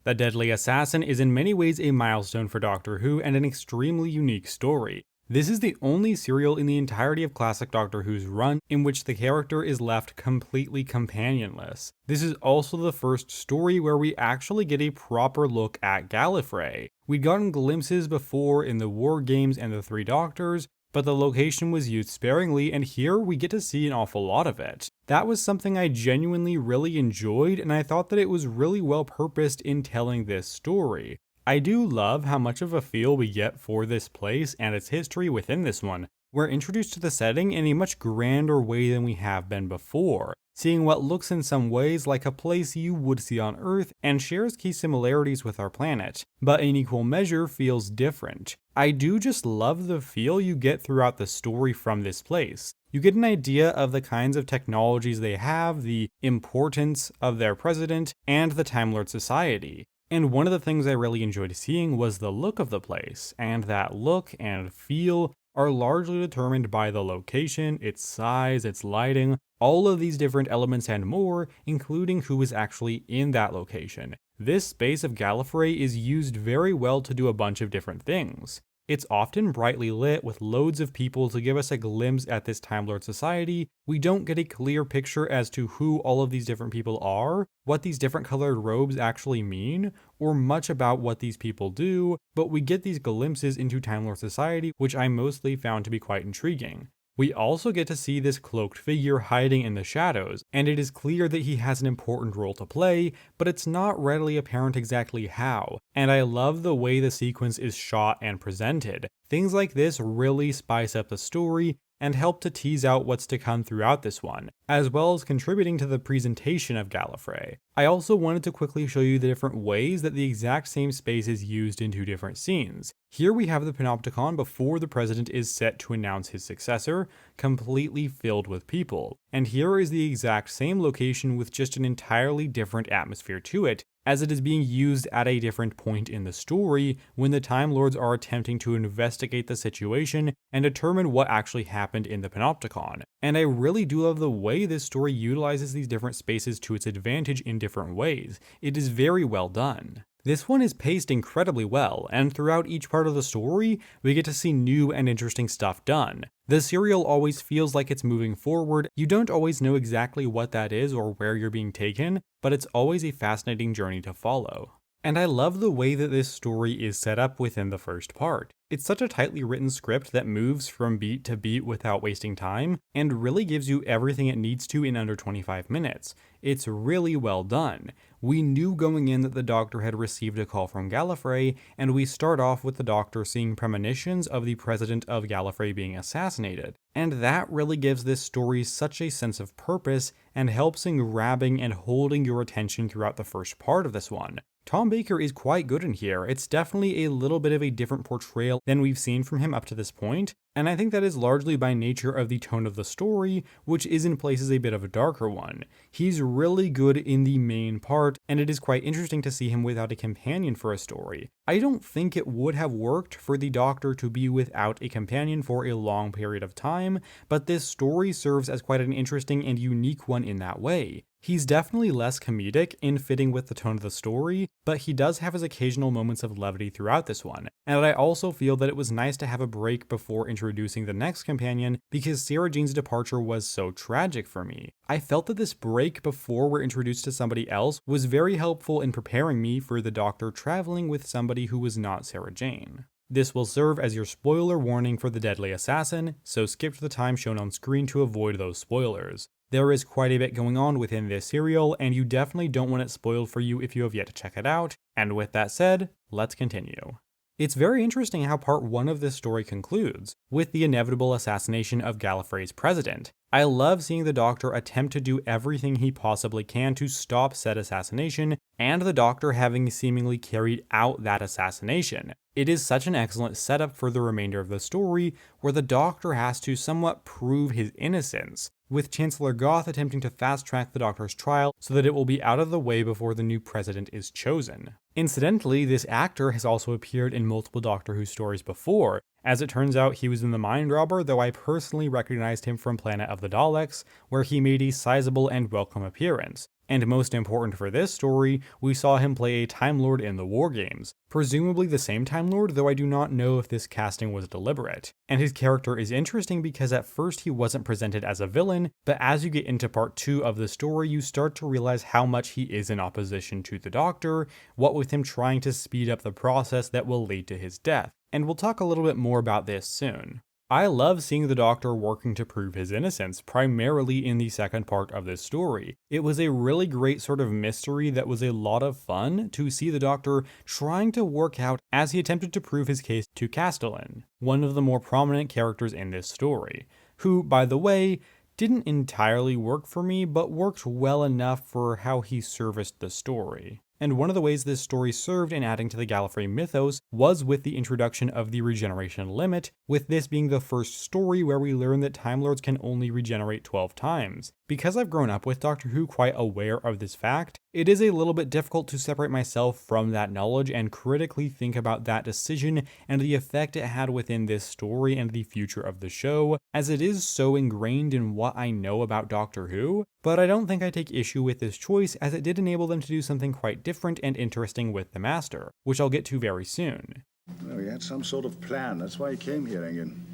The Deadly Assassin is in many ways a milestone for Doctor Who and an extremely unique story. This is the only serial in the entirety of classic Doctor Who's run in which the character is left completely companionless. This is also the first story where we actually get a proper look at Gallifrey. We'd gotten glimpses before in the War Games and the Three Doctors, but the location was used sparingly, and here we get to see an awful lot of it. That was something I genuinely really enjoyed, and I thought that it was really well purposed in telling this story. I do love how much of a feel we get for this place and its history within this one. We're introduced to the setting in a much grander way than we have been before, seeing what looks in some ways like a place you would see on Earth and shares key similarities with our planet, but in equal measure feels different. I do just love the feel you get throughout the story from this place. You get an idea of the kinds of technologies they have, the importance of their president, and the Time Lord Society. And one of the things I really enjoyed seeing was the look of the place, and that look and feel are largely determined by the location, its size, its lighting, all of these different elements and more, including who is actually in that location. This space of Gallifrey is used very well to do a bunch of different things. It's often brightly lit with loads of people to give us a glimpse at this Time Lord Society. We don't get a clear picture as to who all of these different people are, what these different colored robes actually mean, or much about what these people do, but we get these glimpses into Time Lord Society, which I mostly found to be quite intriguing. We also get to see this cloaked figure hiding in the shadows, and it is clear that he has an important role to play, but it's not readily apparent exactly how, and I love the way the sequence is shot and presented. Things like this really spice up the story and help to tease out what's to come throughout this one, as well as contributing to the presentation of Gallifrey. I also wanted to quickly show you the different ways that the exact same space is used in two different scenes. Here we have the Panopticon before the president is set to announce his successor, completely filled with people. And here is the exact same location with just an entirely different atmosphere to it, as it is being used at a different point in the story when the Time Lords are attempting to investigate the situation and determine what actually happened in the Panopticon. And I really do love the way this story utilizes these different spaces to its advantage in different ways. It is very well done. This one is paced incredibly well, and throughout each part of the story, we get to see new and interesting stuff done. The serial always feels like it's moving forward. You don't always know exactly what that is or where you're being taken, but it's always a fascinating journey to follow. And I love the way that this story is set up within the first part. It's such a tightly written script that moves from beat to beat without wasting time, and really gives you everything it needs to in under 25 minutes. It's really well done. We knew going in that the Doctor had received a call from Gallifrey, and we start off with the Doctor seeing premonitions of the president of Gallifrey being assassinated. And that really gives this story such a sense of purpose and helps in grabbing and holding your attention throughout the first part of this one. Tom Baker is quite good in here. It's definitely a little bit of a different portrayal than we've seen from him up to this point, and I think that is largely by nature of the tone of the story, which is in places a bit of a darker one. He's really good in the main part, and it is quite interesting to see him without a companion for a story. I don't think it would have worked for the Doctor to be without a companion for a long period of time, but this story serves as quite an interesting and unique one in that way. He's definitely less comedic in fitting with the tone of the story, but he does have his occasional moments of levity throughout this one, and I also feel that it was nice to have a break before introducing the next companion because Sarah Jane's departure was so tragic for me. I felt that this break before we're introduced to somebody else was very helpful in preparing me for the Doctor traveling with somebody who was not Sarah Jane. This will serve as your spoiler warning for the Deadly Assassin, so skip to the time shown on screen to avoid those spoilers. There is quite a bit going on within this serial, and you definitely don't want it spoiled for you if you have yet to check it out. And with that said, let's continue. It's very interesting how part 1 of this story concludes, with the inevitable assassination of Gallifrey's president. I love seeing the Doctor attempt to do everything he possibly can to stop said assassination, and the Doctor having seemingly carried out that assassination. It is such an excellent setup for the remainder of the story, where the Doctor has to somewhat prove his innocence, with Chancellor Goth attempting to fast-track the Doctor's trial so that it will be out of the way before the new president is chosen. Incidentally, this actor has also appeared in multiple Doctor Who stories before. As it turns out, he was in The Mind Robber, though I personally recognized him from Planet of the Daleks, where he made a sizable and welcome appearance. And most important for this story, we saw him play a Time Lord in the War Games, presumably the same Time Lord, though I do not know if this casting was deliberate. And his character is interesting because at first he wasn't presented as a villain, but as you get into part 2 of the story, you start to realize how much he is in opposition to the Doctor, what with him trying to speed up the process that will lead to his death. And we'll talk a little bit more about this soon. I love seeing the Doctor working to prove his innocence, primarily in the second part of this story. It was a really great sort of mystery that was a lot of fun to see the Doctor trying to work out as he attempted to prove his case to Castellan, one of the more prominent characters in this story, who, by the way, didn't entirely work for me, but worked well enough for how he serviced the story. And one of the ways this story served in adding to the Gallifrey mythos was with the introduction of the regeneration limit, with this being the first story where we learn that Time Lords can only regenerate 12 times. Because I've grown up with Doctor Who quite aware of this fact, it is a little bit difficult to separate myself from that knowledge and critically think about that decision and the effect it had within this story and the future of the show, as it is so ingrained in what I know about Doctor Who, but I don't think I take issue with this choice as it did enable them to do something quite different and interesting with the Master, which I'll get to very soon. Well, he had some sort of plan. That's why he came here again.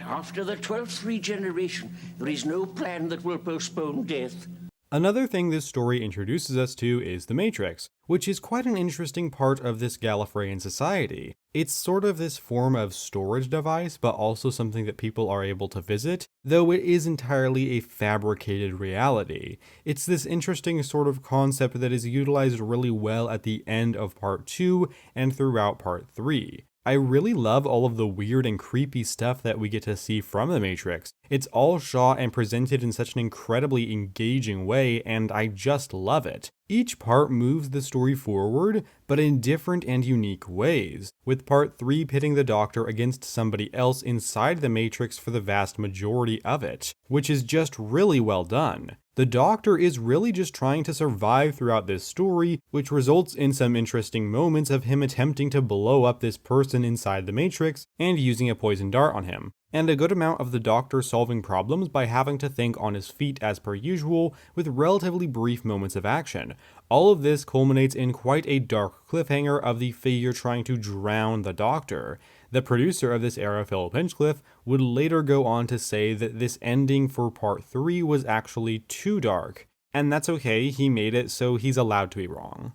After the 12th regeneration, there is no plan that will postpone death. Another thing this story introduces us to is the Matrix, which is quite an interesting part of this Gallifreyan society. It's sort of this form of storage device, but also something that people are able to visit, though it is entirely a fabricated reality. It's this interesting sort of concept that is utilized really well at the end of part 2 and throughout part 3. I really love all of the weird and creepy stuff that we get to see from the Matrix. It's all shot and presented in such an incredibly engaging way, and I just love it. Each part moves the story forward, but in different and unique ways, with part 3 pitting the Doctor against somebody else inside the Matrix for the vast majority of it, which is just really well done. The Doctor is really just trying to survive throughout this story, which results in some interesting moments of him attempting to blow up this person inside the Matrix and using a poison dart on him, and a good amount of the Doctor solving problems by having to think on his feet as per usual, with relatively brief moments of action. All of this culminates in quite a dark cliffhanger of the figure trying to drown the Doctor. The producer of this era, Philip Hinchcliffe, would later go on to say that this ending for part 3 was actually too dark. And that's okay, he made it, so he's allowed to be wrong.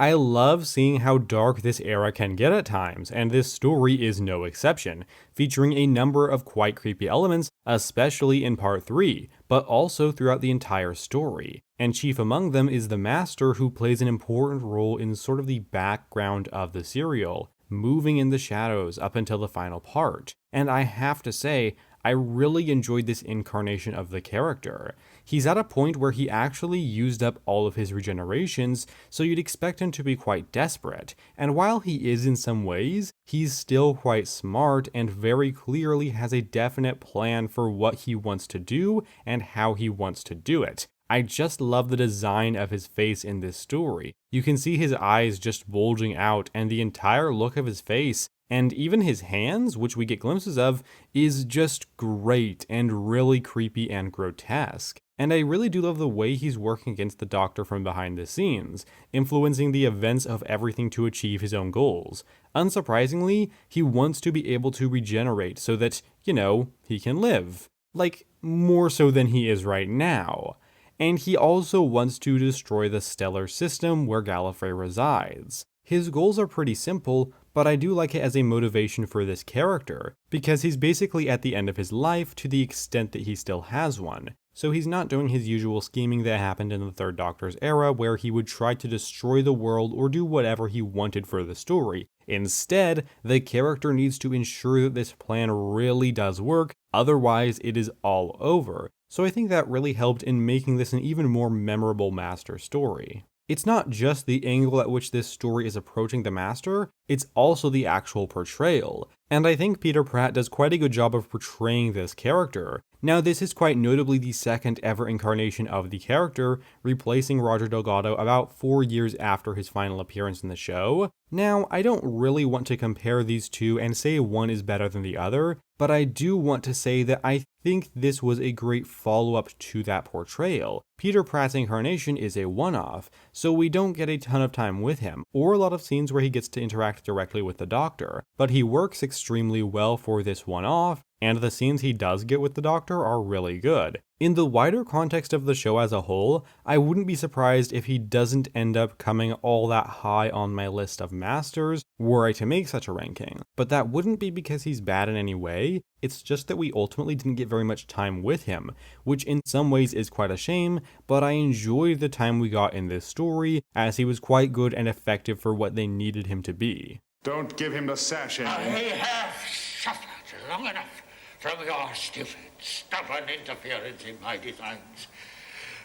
I love seeing how dark this era can get at times, and this story is no exception, featuring a number of quite creepy elements, especially in part 3, but also throughout the entire story. And chief among them is the Master, who plays an important role in sort of the background of the serial, moving in the shadows up until the final part. And I have to say, I really enjoyed this incarnation of the character. He's at a point where he actually used up all of his regenerations, so you'd expect him to be quite desperate. And while he is in some ways, he's still quite smart and very clearly has a definite plan for what he wants to do and how he wants to do it. I just love the design of his face in this story. You can see his eyes just bulging out, and the entire look of his face, and even his hands, which we get glimpses of, is just great and really creepy and grotesque. And I really do love the way he's working against the Doctor from behind the scenes, influencing the events of everything to achieve his own goals. Unsurprisingly, he wants to be able to regenerate so that, he can live. Like, more so than he is right now. And he also wants to destroy the stellar system where Gallifrey resides. His goals are pretty simple, but I do like it as a motivation for this character, because he's basically at the end of his life to the extent that he still has one. So he's not doing his usual scheming that happened in the Third Doctor's era, where he would try to destroy the world or do whatever he wanted for the story. Instead, the character needs to ensure that this plan really does work, otherwise it is all over. so I think that really helped in making this an even more memorable Master story. It's not just the angle at which this story is approaching the Master, it's also the actual portrayal, and I think Peter Pratt does quite a good job of portraying this character. Now, this is quite notably the second ever incarnation of the character, replacing Roger Delgado about 4 years after his final appearance in the show. Now, I don't really want to compare these two and say one is better than the other, but I do want to say that I think this was a great follow-up to that portrayal. Peter Pratt's incarnation is a one-off, so we don't get a ton of time with him, or a lot of scenes where he gets to interact directly with the Doctor, but he works extremely well for this one-off, and the scenes he does get with the Doctor are really good. In the wider context of the show as a whole, I wouldn't be surprised if he doesn't end up coming all that high on my list of Masters were I to make such a ranking. But that wouldn't be because he's bad in any way, it's just that we ultimately didn't get very much time with him, which in some ways is quite a shame, but I enjoyed the time we got in this story, as he was quite good and effective for what they needed him to be. Don't give him the sash I anymore. have suffered long enough from your stupid, stubborn interference in my designs.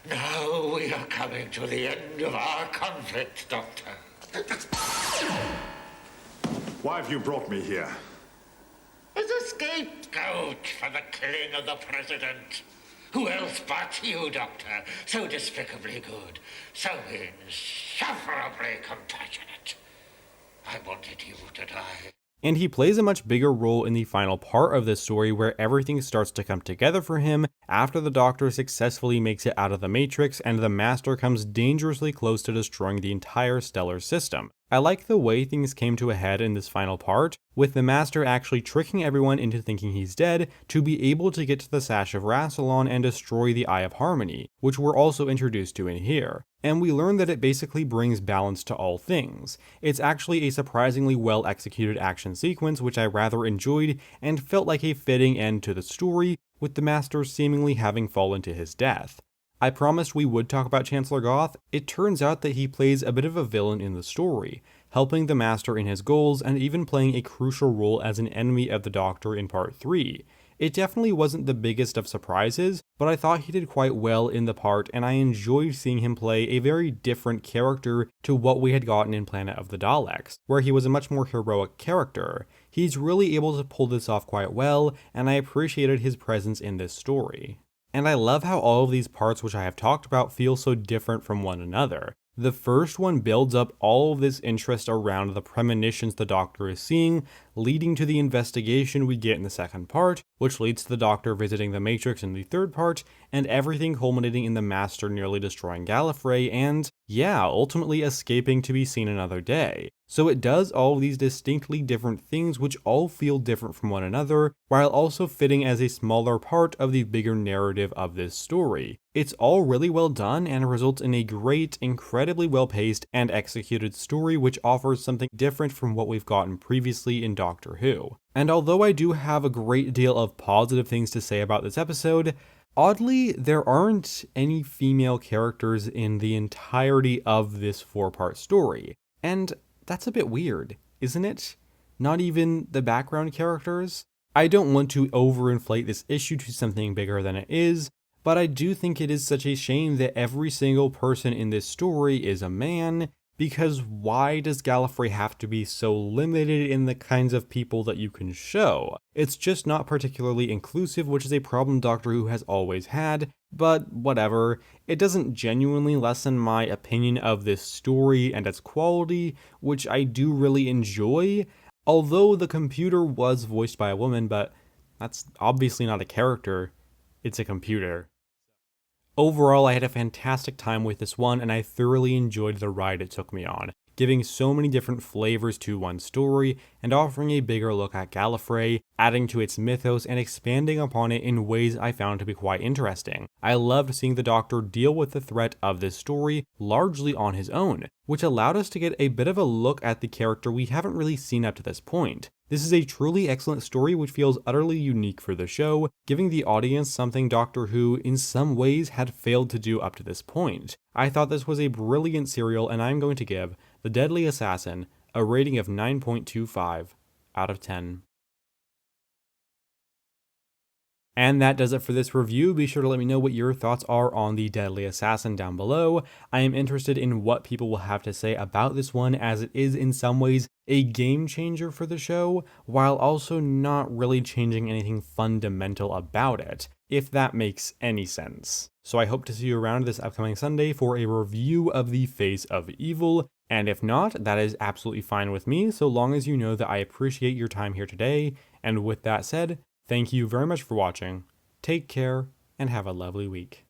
Now we are coming to the end of our conflict, Doctor. Why have you brought me here? As a scapegoat for the killing of the President. Who else but you, Doctor? So despicably good, so insufferably compassionate. I wanted you to die. And he plays a much bigger role in the final part of this story, where everything starts to come together for him after the Doctor successfully makes it out of the Matrix and the Master comes dangerously close to destroying the entire stellar system. I like the way things came to a head in this final part, with the Master actually tricking everyone into thinking he's dead to be able to get to the Sash of Rassilon and destroy the Eye of Harmony, which we're also introduced to in here. And we learn that it basically brings balance to all things. It's actually a surprisingly well executed action sequence, which I rather enjoyed and felt like a fitting end to the story, with the Master seemingly having fallen to his death. I promised we would talk about Chancellor Goth. It turns out that he plays a bit of a villain in the story, helping the Master in his goals and even playing a crucial role as an enemy of the Doctor in Part 3. It definitely wasn't the biggest of surprises, but I thought he did quite well in the part, and I enjoyed seeing him play a very different character to what we had gotten in Planet of the Daleks, where he was a much more heroic character. He's really able to pull this off quite well, and I appreciated his presence in this story. And I love how all of these parts which I have talked about feel so different from one another. The first one builds up all of this interest around the premonitions the Doctor is seeing, leading to the investigation we get in the second part, which leads to the Doctor visiting the Matrix in the third part, and everything culminating in the Master nearly destroying Gallifrey and, yeah, ultimately escaping to be seen another day. So it does all of these distinctly different things which all feel different from one another, while also fitting as a smaller part of the bigger narrative of this story. It's all really well done and results in a great, incredibly well-paced and executed story which offers something different from what we've gotten previously in Doctor Who. And although I do have a great deal of positive things to say about this episode, oddly, there aren't any female characters in the entirety of this 4-part story. And that's a bit weird, isn't it? Not even the background characters? I don't want to overinflate this issue to something bigger than it is, but I do think it is such a shame that every single person in this story is a man, because why does Gallifrey have to be so limited in the kinds of people that you can show? It's just not particularly inclusive, which is a problem Doctor Who has always had, but whatever. It doesn't genuinely lessen my opinion of this story and its quality, which I do really enjoy, although the computer was voiced by a woman, but that's obviously not a character, it's a computer. Overall, I had a fantastic time with this one, and I thoroughly enjoyed the ride it took me on, giving so many different flavors to one story, and offering a bigger look at Gallifrey, adding to its mythos and expanding upon it in ways I found to be quite interesting. I loved seeing the Doctor deal with the threat of this story largely on his own, which allowed us to get a bit of a look at the character we haven't really seen up to this point. This is a truly excellent story which feels utterly unique for the show, giving the audience something Doctor Who in some ways had failed to do up to this point. I thought this was a brilliant serial, and I'm going to give The Deadly Assassin a rating of 9.25 out of 10. And that does it for this review. Be sure to let me know what your thoughts are on The Deadly Assassin down below. I am interested in what people will have to say about this one, as it is in some ways a game changer for the show, while also not really changing anything fundamental about it, if that makes any sense. So I hope to see you around this upcoming Sunday for a review of The Face of Evil, and if not, that is absolutely fine with me, so long as you know that I appreciate your time here today. And with that said, thank you very much for watching, take care, and have a lovely week.